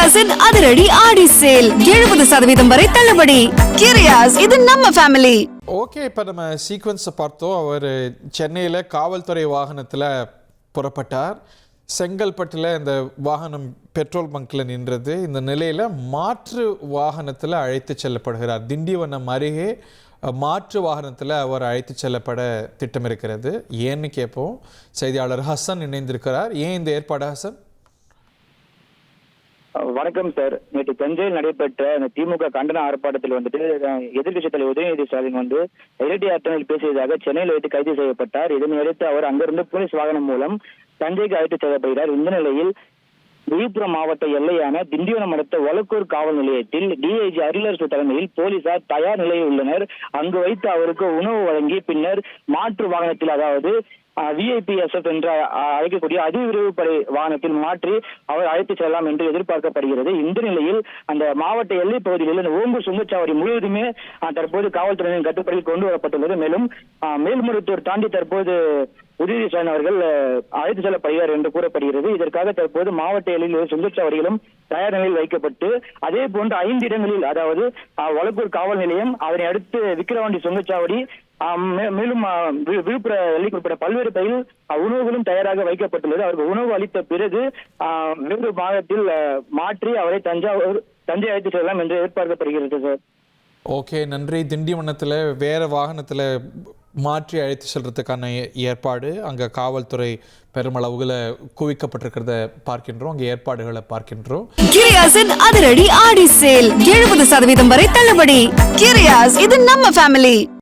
கிரியாஸின் அதிரடி ஆடி சேல் 70% வரை தள்ளுபடி. கிரியாஸ், இது நம்ம ஃபேமிலி. ஓகே, இப்போ நம்ம சீக்வன்ஸை பார்த்தோம். அவர் சென்னையில் காவல்துறை வாகனத்தில் புறப்பட்டார். செங்கல்பட்டில் இந்த வாகனம் பெட்ரோல் பங்க்கில் நின்றது. இந்த நிலையில் மாற்று வாகனத்தில் அழைத்து செல்லப்படுகிறார். திண்டிவனம் அருகே மாற்று வாகனத்தில் அவர் அழைத்து செல்லப்பட திட்டமிருக்கிறது. ஏன்னு கேட்போம். செய்தியாளர் ஹசன் இணைந்திருக்கிறார். ஏன் இந்த ஏற்பாடு ஹசன்? வணக்கம் சார். நேற்று தஞ்சையில் நடைபெற்ற இந்த திமுக கண்டன ஆர்ப்பாட்டத்தில் வந்துட்டு எதிர்கட்சித் தலைவர் உதயநிதி ஸ்டாலின் வந்து இரட்டையாற்றலில் பேசியதாக சென்னையில் வைத்து கைது செய்யப்பட்டார். இதனையடுத்து அவர் அங்கிருந்து போலீஸ் வாகனம் மூலம் தஞ்சைக்கு அழைத்து செல்லப்படுகிறார். இந்த நிலையில் விழுப்புரம் மாவட்ட எல்லையான திண்டிவனம் அடுத்த ஒலக்கூர் காவல் நிலையத்தில் டிஐஜி அருளரசு தலைமையில் போலீசார் தயார் நிலையில் உள்ளனர். அங்கு வைத்து அவருக்கு உணவு வழங்கி பின்னர் மாற்று வாகனத்தில், அதாவது VIPSF என்று அழைக்கக்கூடிய அதிவிரைவு படை வாகனத்தில் மாற்றி அவர் அழைத்து செல்லலாம் என்று எதிர்பார்க்கப்படுகிறது. இந்த நிலையில் அந்த மாவட்ட எல்லை பகுதியில் உள்ள ஓம்பூர் சுங்கச்சாவடி முழுவதுமே தற்போது காவல்துறையின் கட்டுப்பாட்டில் கொண்டு வரப்பட்டுள்ளது. மேலும் மேல்மருத்தூர் தாண்டி தற்போது உதயநிதி ஸ்டாலின் அவர்கள் அழைத்து செல்லப்படுகிறார் என்று கூறப்படுகிறது. இதற்காக தற்போது மாவட்ட எல்லையில் சுங்கச்சாவடிகளும் தயார் நிலையில் வைக்கப்பட்டு, அதே போன்று 5 இடங்களில், அதாவது ஒலக்கூர் காவல் நிலையம், அதனை அடுத்து விக்கிரவாண்டி சுங்கச்சாவடி, மேலும் விழுப்புரம் எல்லைக்கு உட்பட பல்வேறு பகுதியில் உணவுகளும் தயாராக வைக்கப்பட்டுள்ளது. அவருக்கு உணவு அளித்த பிறகு வேறு மாதத்தில் மாற்றி அவரை தஞ்சை அழைத்து செல்லலாம் என்று எதிர்பார்க்கப்படுகிறது சார். ஓகே, நன்றி. திண்டிவனத்தில் வேறு வாகனத்தில் மாற்றி அழைத்து செல்றதுக்கான ஏற்பாடு, அங்கே காவல்துறை பெருமளவுகளை குவிக்கப்பட்டிருக்கிறத பார்க்கின்றோம். அங்கே ஏற்பாடுகளை பார்க்கின்றோம். கிரியாஸின் அதிரடி ஆடி சேல் 70% வரை தள்ளுபடி. கிரியாஸ், இது நம்ம ஃபேமிலி.